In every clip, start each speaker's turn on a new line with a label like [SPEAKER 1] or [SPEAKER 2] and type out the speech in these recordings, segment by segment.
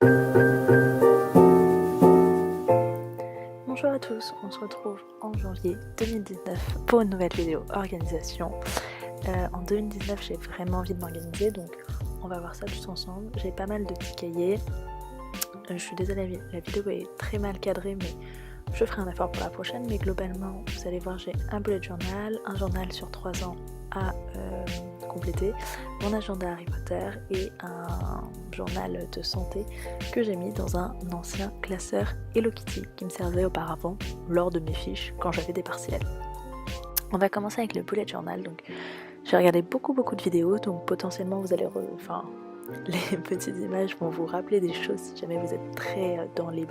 [SPEAKER 1] Bonjour à tous, on se retrouve en janvier 2019 pour une nouvelle vidéo organisation. En 2019 j'ai vraiment envie de m'organiser, donc on va voir ça tous ensemble. J'ai pas mal de petits cahiers. Je suis désolée, la vidéo est très mal cadrée, mais je ferai un effort pour la prochaine. Mais globalement, vous allez voir, j'ai un bullet journal, un journal sur 3 ans à compléter, mon agenda Harry Potter et un journal de santé que j'ai mis dans un ancien classeur Hello Kitty qui me servait auparavant lors de mes fiches quand j'avais des partiels. On va commencer avec le bullet journal. Donc j'ai regardé beaucoup de vidéos, donc potentiellement vous allez les petites images vont vous rappeler des choses si jamais vous êtes très dans les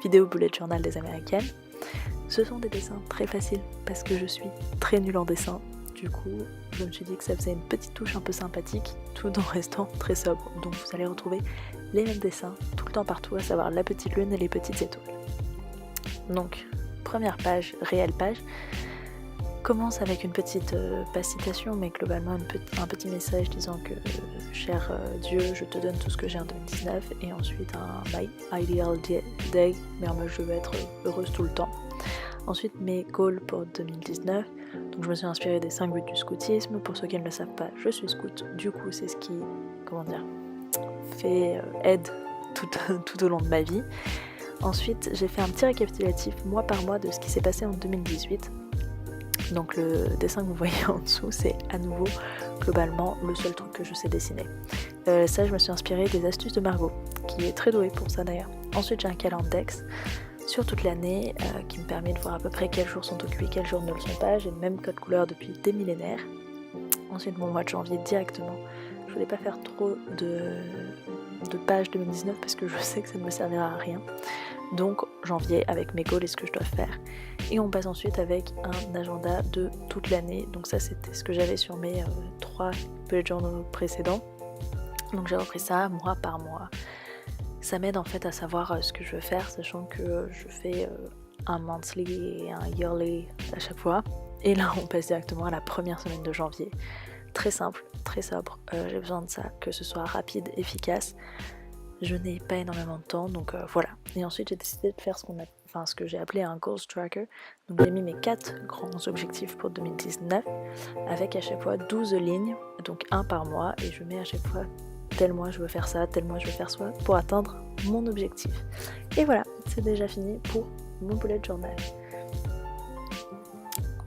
[SPEAKER 1] vidéos bullet journal des américaines. Ce sont des dessins très faciles parce que je suis très nulle en dessin. Du coup, je me suis dit que ça faisait une petite touche un peu sympathique tout en restant très sobre. Donc vous allez retrouver les mêmes dessins tout le temps partout, à savoir la petite lune et les petites étoiles. Donc, première page, réelle page, commence avec une petite pas citation, mais globalement un petit message disant que cher Dieu, je te donne tout ce que j'ai en 2019, et ensuite un My Ideal Day, mais en mode je veux être heureuse tout le temps. Ensuite mes goals pour 2019, donc je me suis inspirée des 5 buts du scoutisme. Pour ceux qui ne le savent pas, je suis scout, du coup c'est ce qui, aide tout au long de ma vie. Ensuite j'ai fait un petit récapitulatif mois par mois de ce qui s'est passé en 2018. Donc le dessin que vous voyez en dessous, c'est à nouveau globalement le seul truc que je sais dessiner. Ça, je me suis inspirée des astuces de Margot, qui est très douée pour ça d'ailleurs. Ensuite j'ai un calendex sur toute l'année qui me permet de voir à peu près quels jours sont occupés, quels jours ne le sont pas. J'ai le même code couleur depuis des millénaires. Ensuite mon mois de janvier directement. Je voulais pas faire trop de pages 2019 parce que je sais que ça ne me servira à rien. Donc janvier avec mes goals et ce que je dois faire. Et on passe ensuite avec un agenda de toute l'année. Donc ça c'était ce que j'avais sur mes 3 bullet journaux précédents. Donc j'ai repris ça mois par mois. Ça m'aide en fait à savoir ce que je veux faire, sachant que je fais un monthly et un yearly à chaque fois. Et là on passe directement à la première semaine de janvier. Très simple, très sobre, j'ai besoin de ça, que ce soit rapide, efficace. Je n'ai pas énormément de temps, donc voilà. Et ensuite j'ai décidé de faire ce que j'ai appelé un goals tracker. Donc j'ai mis mes 4 grands objectifs pour 2019, avec à chaque fois 12 lignes, donc un par mois, et je mets à chaque fois tel mois je veux faire ça, tel mois je veux faire ça, pour atteindre mon objectif. Et voilà, c'est déjà fini pour mon bullet journal.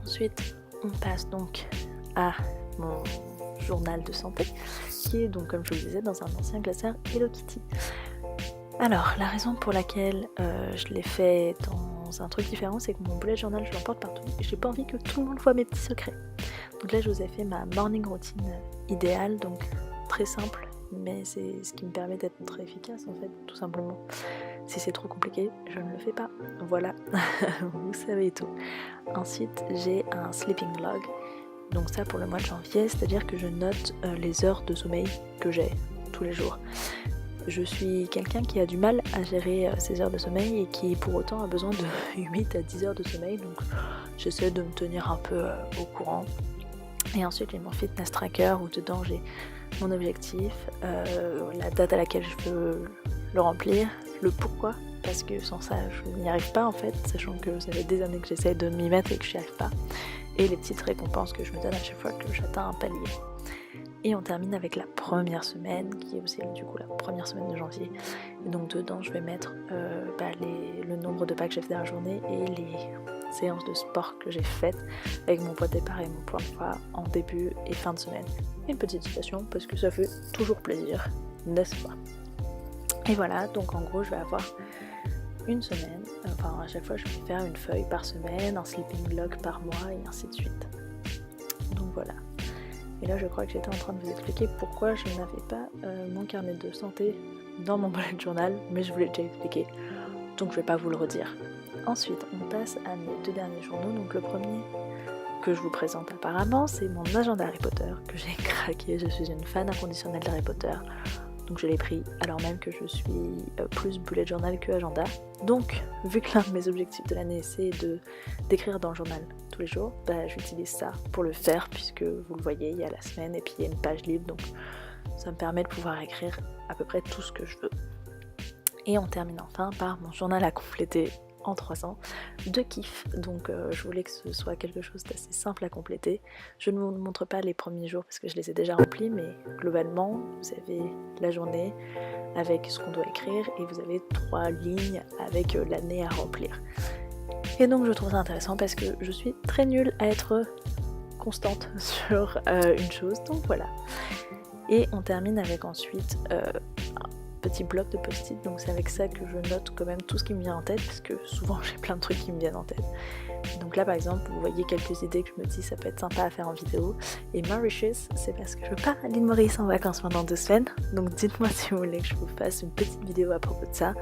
[SPEAKER 1] Ensuite on passe donc à mon journal de santé, qui est donc, comme je vous le disais, dans un ancien classeur Hello Kitty. Alors, la raison pour laquelle je l'ai fait dans un truc différent, c'est que mon bullet journal, je l'emporte partout et j'ai pas envie que tout le monde voit mes petits secrets. Donc là, je vous ai fait ma morning routine idéale, donc très simple, mais c'est ce qui me permet d'être très efficace en fait, tout simplement. Si c'est trop compliqué, je ne le fais pas. Voilà, vous savez tout. Ensuite, j'ai un sleeping log. Donc ça pour le mois de janvier, c'est-à-dire que je note les heures de sommeil que j'ai tous les jours. Je suis quelqu'un qui a du mal à gérer ses heures de sommeil et qui pour autant a besoin de 8 à 10 heures de sommeil, donc j'essaie de me tenir un peu au courant. Et ensuite j'ai mon fitness tracker où dedans j'ai mon objectif, la date à laquelle je veux le remplir, le pourquoi, parce que sans ça je n'y arrive pas en fait, sachant que ça fait des années que j'essaie de m'y mettre et que je n'y arrive pas. Et les petites récompenses que je me donne à chaque fois que j'atteins un palier. Et on termine avec la première semaine, qui est aussi du coup la première semaine de janvier. Et donc dedans je vais mettre le nombre de pas que j'ai fait dans la journée et les séances de sport que j'ai faites avec mon poids de départ et mon poids de poids en début et fin de semaine. Et une petite citation parce que ça fait toujours plaisir, n'est-ce pas? Et voilà, donc en gros je vais avoir une semaine, enfin à chaque fois je vais faire une feuille par semaine, un sleeping log par mois et ainsi de suite. Donc voilà. Et là je crois que j'étais en train de vous expliquer pourquoi je n'avais pas mon carnet de santé dans mon bullet journal, mais je vous l'ai déjà expliqué, donc je vais pas vous le redire. Ensuite on passe à mes 2 derniers journaux, donc le premier que je vous présente apparemment c'est mon agenda Harry Potter que j'ai craqué, je suis une fan inconditionnelle d'Harry Potter. Donc je l'ai pris alors même que je suis plus bullet journal que agenda. Donc vu que l'un de mes objectifs de l'année c'est d'écrire dans le journal tous les jours, j'utilise ça pour le faire puisque vous le voyez il y a la semaine et puis il y a une page libre, donc ça me permet de pouvoir écrire à peu près tout ce que je veux. Et on termine enfin par mon journal à compléter en 300 de kiff. Donc je voulais que ce soit quelque chose d'assez simple à compléter. Je ne vous montre pas les premiers jours parce que je les ai déjà remplis, mais globalement vous avez la journée avec ce qu'on doit écrire et vous avez 3 lignes avec l'année à remplir. Et donc je trouve ça intéressant parce que je suis très nulle à être constante sur une chose, donc voilà. Et on termine avec ensuite un petit bloc de post-it, donc c'est avec ça que je note quand même tout ce qui me vient en tête, parce que souvent j'ai plein de trucs qui me viennent en tête. Donc là par exemple, vous voyez quelques idées que je me dis ça peut être sympa à faire en vidéo. Et Mauritius, c'est parce que je pars à l'île Maurice en vacances pendant 2 semaines, donc dites-moi si vous voulez que je vous fasse une petite vidéo à propos de ça.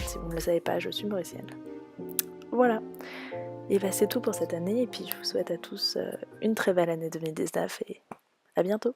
[SPEAKER 1] Si vous ne le savez pas, je suis mauricienne. Voilà. Et bah c'est tout pour cette année, et puis je vous souhaite à tous une très belle année 2019 et à bientôt.